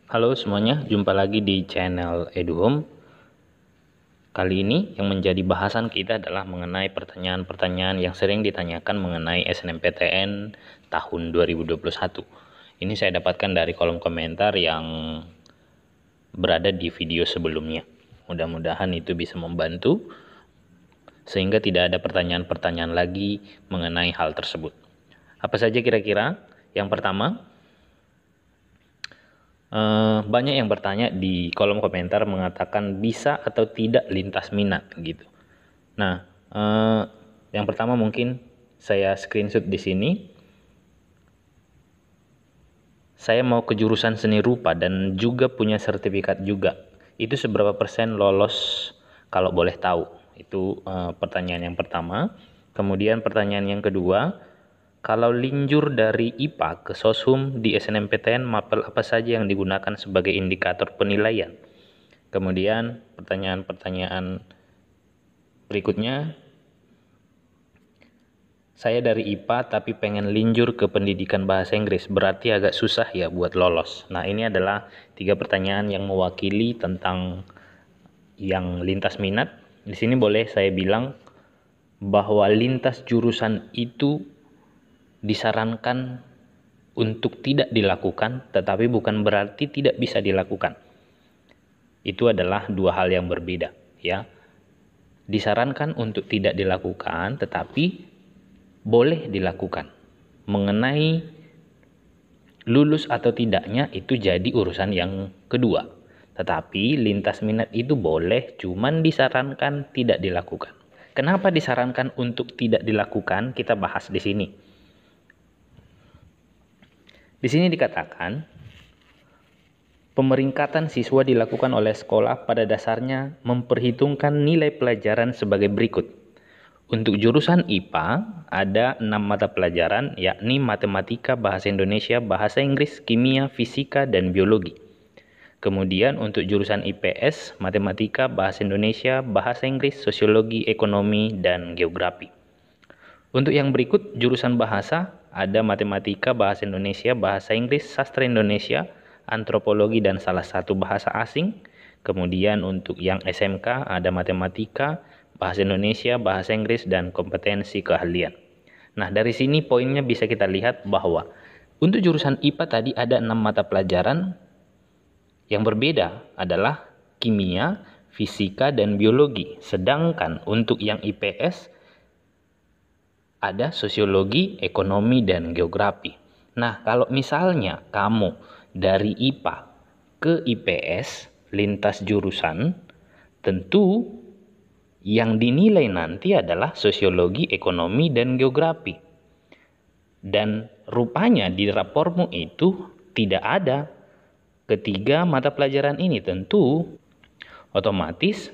Halo semuanya, jumpa lagi di channel EduHome. Kali ini yang menjadi bahasan kita adalah mengenai pertanyaan-pertanyaan yang sering ditanyakan mengenai SNMPTN tahun 2021. Ini saya dapatkan dari kolom komentar yang berada di video sebelumnya. Mudah-mudahan itu bisa membantu sehingga tidak ada pertanyaan-pertanyaan lagi mengenai hal tersebut. Apa saja kira-kira? Yang pertama, banyak yang bertanya di kolom komentar mengatakan bisa atau tidak lintas minat gitu. Nah, yang pertama mungkin saya screenshot di sini. Saya mau ke jurusan seni rupa dan juga punya sertifikat juga. Itu seberapa persen lolos kalau boleh tahu? Itu pertanyaan yang pertama. Kemudian pertanyaan yang kedua, kalau linjur dari IPA ke Soshum di SNMPTN, mapel apa saja yang digunakan sebagai indikator penilaian? Kemudian pertanyaan-pertanyaan berikutnya, saya dari IPA tapi pengen linjur ke pendidikan bahasa Inggris, berarti agak susah ya buat lolos. Nah, ini adalah 3 pertanyaan yang mewakili tentang yang lintas minat. Di sini boleh saya bilang bahwa lintas jurusan itu disarankan untuk tidak dilakukan, tetapi bukan berarti tidak bisa dilakukan. Itu adalah dua hal yang berbeda, ya. Disarankan untuk tidak dilakukan, tetapi boleh dilakukan. Mengenai lulus atau tidaknya itu jadi urusan yang kedua. Tetapi lintas minat itu boleh, cuman disarankan tidak dilakukan. Kenapa disarankan untuk tidak dilakukan? Kita bahas di sini. Di sini dikatakan, pemeringkatan siswa dilakukan oleh sekolah pada dasarnya memperhitungkan nilai pelajaran sebagai berikut. Untuk jurusan IPA ada 6 mata pelajaran, yakni matematika, bahasa Indonesia, bahasa Inggris, kimia, fisika, dan biologi. Kemudian untuk jurusan IPS, matematika, bahasa Indonesia, bahasa Inggris, sosiologi, ekonomi, dan geografi. Untuk yang berikut, jurusan bahasa ada matematika, bahasa Indonesia, bahasa Inggris, sastra Indonesia, antropologi, dan salah satu bahasa asing. Kemudian untuk yang SMK ada matematika, bahasa Indonesia, bahasa Inggris, dan kompetensi keahlian. Nah, dari sini poinnya bisa kita lihat bahwa untuk jurusan IPA tadi ada 6 mata pelajaran. Yang berbeda adalah kimia, fisika, dan biologi. Sedangkan untuk yang IPS ada sosiologi, ekonomi, dan geografi. Nah, kalau misalnya kamu dari IPA ke IPS, lintas jurusan, tentu yang dinilai nanti adalah sosiologi, ekonomi, dan geografi. Dan rupanya di rapormu itu tidak ada ketiga mata pelajaran ini. Tentu otomatis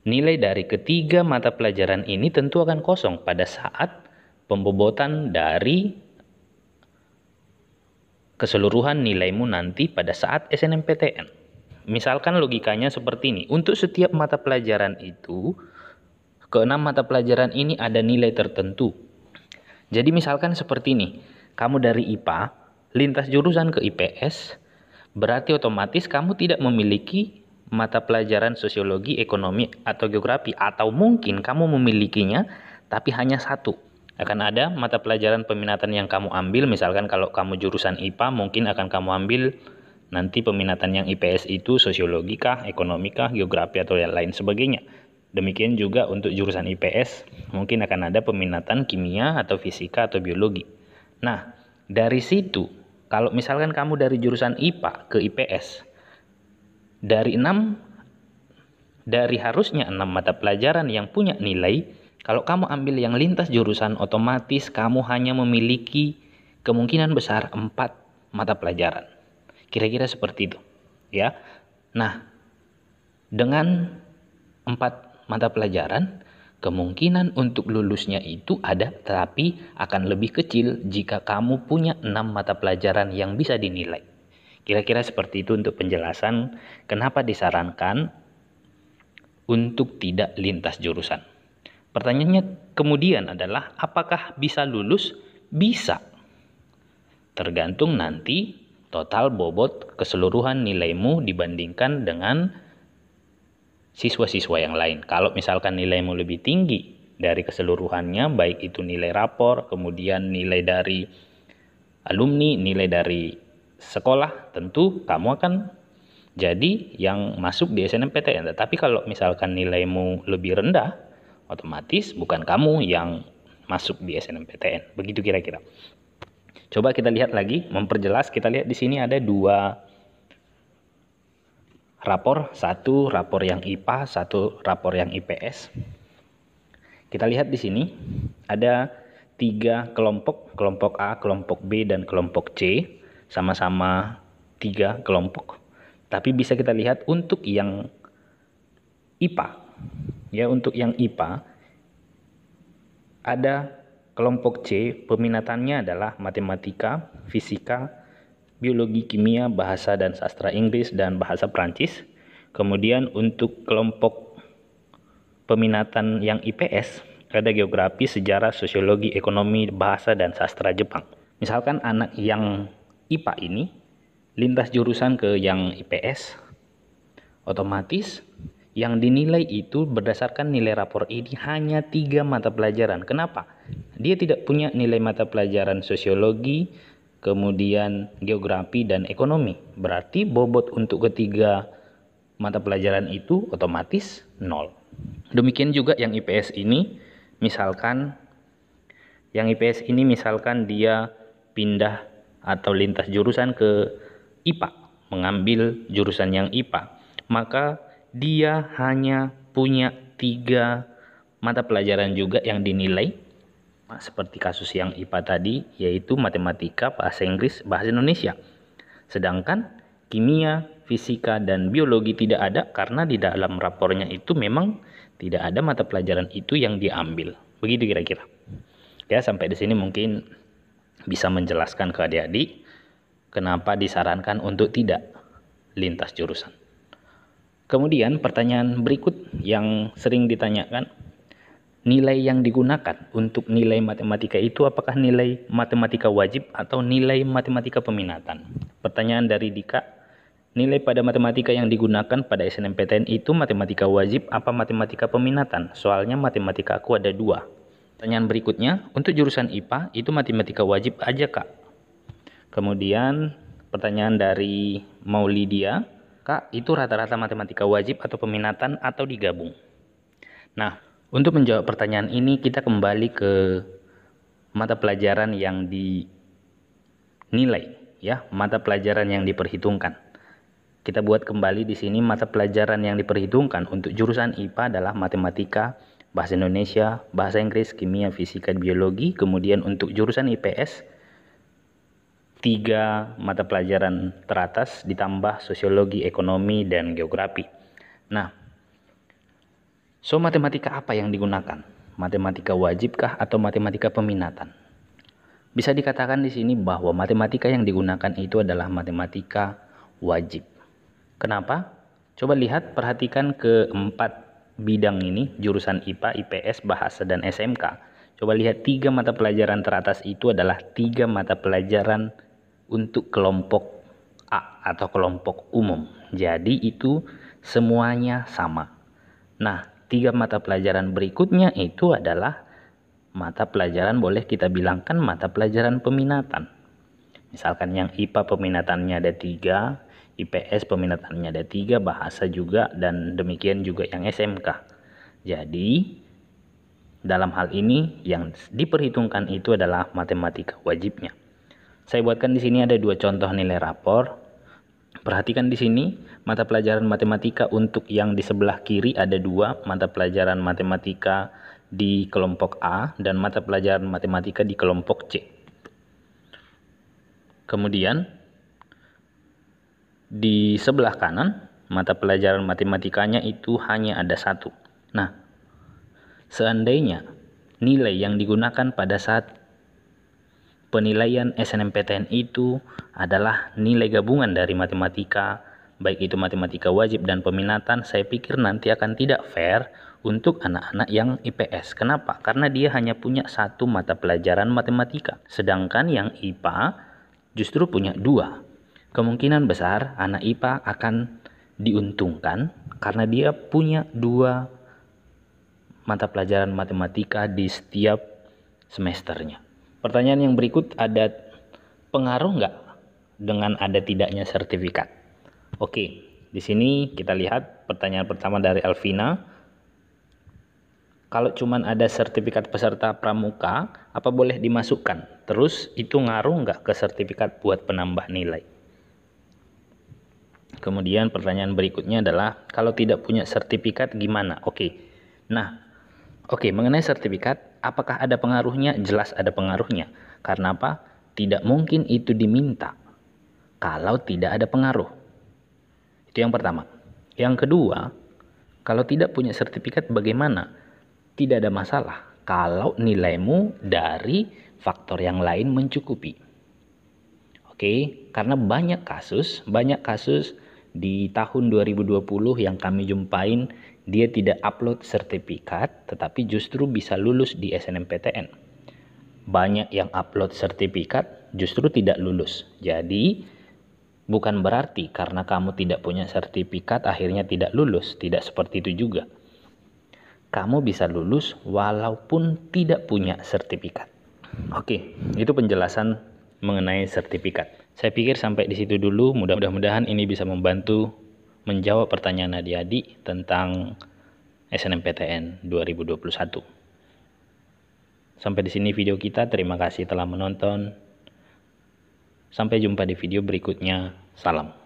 nilai dari ketiga mata pelajaran ini tentu akan kosong pada saat pembobotan dari keseluruhan nilaimu nanti pada saat SNMPTN. Misalkan logikanya seperti ini. Untuk setiap mata pelajaran itu, ke-6 mata pelajaran ini ada nilai tertentu. Jadi misalkan seperti ini. Kamu dari IPA, lintas jurusan ke IPS, berarti otomatis kamu tidak memiliki mata pelajaran sosiologi, ekonomi, atau geografi. Atau mungkin kamu memilikinya, tapi hanya satu. Akan ada mata pelajaran peminatan yang kamu ambil, misalkan kalau kamu jurusan IPA mungkin akan kamu ambil nanti peminatan yang IPS itu sosiologi kah, ekonomi kah, geografi atau yang lain sebagainya. Demikian juga untuk jurusan IPS mungkin akan ada peminatan kimia atau fisika atau biologi. Nah, dari situ kalau misalkan kamu dari jurusan IPA ke IPS, dari harusnya 6 mata pelajaran yang punya nilai, kalau kamu ambil yang lintas jurusan, otomatis kamu hanya memiliki kemungkinan besar 4 mata pelajaran. Kira-kira seperti itu, ya. Nah, dengan 4 mata pelajaran, kemungkinan untuk lulusnya itu ada, tetapi akan lebih kecil jika kamu punya 6 mata pelajaran yang bisa dinilai. Kira-kira seperti itu untuk penjelasan kenapa disarankan untuk tidak lintas jurusan. Pertanyaannya kemudian adalah apakah bisa lulus? Bisa. Tergantung nanti total bobot keseluruhan nilaimu dibandingkan dengan siswa-siswa yang lain. Kalau misalkan nilaimu lebih tinggi dari keseluruhannya, baik itu nilai rapor, kemudian nilai dari alumni, nilai dari sekolah, tentu kamu akan jadi yang masuk di SNMPTN. Tetapi kalau misalkan nilaimu lebih rendah, otomatis bukan kamu yang masuk di SNMPTN. Begitu kira-kira. Coba kita lihat lagi, memperjelas. Kita lihat di sini ada dua rapor, satu rapor yang IPA, satu rapor yang IPS. Kita lihat di sini ada 3 kelompok, kelompok A, kelompok B, dan kelompok C, sama-sama 3 kelompok. Tapi bisa kita lihat untuk yang IPA, ya, untuk yang IPA ada kelompok C, peminatannya adalah matematika, fisika, biologi, kimia, bahasa dan sastra Inggris, dan bahasa Prancis. Kemudian untuk kelompok peminatan yang IPS ada geografi, sejarah, sosiologi, ekonomi, bahasa, dan sastra Jepang. Misalkan anak yang IPA ini lintas jurusan ke yang IPS, otomatis yang dinilai itu berdasarkan nilai rapor ini hanya 3 mata pelajaran. Kenapa? Dia tidak punya nilai mata pelajaran sosiologi, kemudian geografi, dan ekonomi. Berarti bobot untuk ketiga mata pelajaran itu otomatis 0. Demikian juga yang IPS ini, misalkan dia pindah atau lintas jurusan ke IPA, mengambil jurusan yang IPA, maka dia hanya punya 3 mata pelajaran juga yang dinilai, seperti kasus yang IPA tadi, yaitu matematika, bahasa Inggris, bahasa Indonesia. Sedangkan kimia, fisika, dan biologi tidak ada karena di dalam rapornya itu memang tidak ada mata pelajaran itu yang diambil. Begitu kira-kira. Ya, sampai di sini mungkin bisa menjelaskan ke adik-adik kenapa disarankan untuk tidak lintas jurusan. Kemudian pertanyaan berikut yang sering ditanyakan, nilai yang digunakan untuk nilai matematika itu apakah nilai matematika wajib atau nilai matematika peminatan? Pertanyaan dari Dika, nilai pada matematika yang digunakan pada SNMPTN itu matematika wajib apa matematika peminatan? Soalnya matematika aku ada 2. Pertanyaan berikutnya, untuk jurusan IPA itu matematika wajib aja Kak? Kemudian pertanyaan dari Maulidia, Kak, itu rata-rata matematika wajib atau peminatan atau digabung? Nah, untuk menjawab pertanyaan ini kita kembali ke mata pelajaran yang dinilai, ya, mata pelajaran yang diperhitungkan. Kita buat kembali di sini mata pelajaran yang diperhitungkan untuk jurusan IPA adalah matematika, bahasa Indonesia, bahasa Inggris, kimia, fisika, biologi. Kemudian untuk jurusan IPS 3 mata pelajaran teratas ditambah sosiologi, ekonomi, dan geografi. Nah, matematika apa yang digunakan? Matematika wajibkah atau matematika peminatan? Bisa dikatakan di sini bahwa matematika yang digunakan itu adalah matematika wajib. Kenapa? Coba lihat, perhatikan keempat bidang ini, jurusan IPA, IPS, bahasa, dan SMK. Coba lihat 3 mata pelajaran teratas itu adalah 3 mata pelajaran untuk kelompok A atau kelompok umum. Jadi itu semuanya sama. Nah, 3 mata pelajaran berikutnya itu adalah mata pelajaran, boleh kita bilangkan mata pelajaran peminatan. Misalkan yang IPA peminatannya ada 3, IPS peminatannya ada 3, bahasa juga, dan demikian juga yang SMK. Jadi dalam hal ini yang diperhitungkan itu adalah matematika wajibnya. Saya buatkan di sini ada 2 contoh nilai rapor. Perhatikan di sini mata pelajaran matematika untuk yang di sebelah kiri ada 2 mata pelajaran matematika di kelompok A dan mata pelajaran matematika di kelompok C. Kemudian di sebelah kanan mata pelajaran matematikanya itu hanya ada 1. Nah, seandainya nilai yang digunakan pada saat penilaian SNMPTN itu adalah nilai gabungan dari matematika, baik itu matematika wajib dan peminatan, saya pikir nanti akan tidak fair untuk anak-anak yang IPS. Kenapa? Karena dia hanya punya 1 mata pelajaran matematika, sedangkan yang IPA justru punya 2. kemungkinan besar anak IPA akan diuntungkan karena dia punya 2 mata pelajaran matematika di setiap semesternya. Pertanyaan yang berikut, ada pengaruh nggak dengan ada tidaknya sertifikat? Oke, di sini kita lihat pertanyaan pertama dari Alvina. Kalau cuman ada sertifikat peserta pramuka, apa boleh dimasukkan? Terus itu ngaruh nggak ke sertifikat buat penambah nilai? Kemudian pertanyaan berikutnya adalah, kalau tidak punya sertifikat gimana? Oke, mengenai sertifikat, apakah ada pengaruhnya? Jelas ada pengaruhnya. Karena apa? Tidak mungkin itu diminta kalau tidak ada pengaruh. Itu yang pertama. Yang kedua, kalau tidak punya sertifikat bagaimana? Tidak ada masalah kalau nilaimu dari faktor yang lain mencukupi. Oke, karena banyak kasus di tahun 2020 yang kami jumpain, dia tidak upload sertifikat tetapi justru bisa lulus di SNMPTN. Banyak yang upload sertifikat justru tidak lulus. Jadi bukan berarti karena kamu tidak punya sertifikat akhirnya tidak lulus. Tidak seperti itu juga. Kamu bisa lulus walaupun tidak punya sertifikat. Oke, itu penjelasan mengenai sertifikat. Saya pikir sampai di situ dulu. Mudah-mudahan ini bisa membantu menjawab pertanyaan adik-adik tentang SNMPTN 2021. Sampai di sini video kita. Terima kasih telah menonton. Sampai jumpa di video berikutnya. Salam.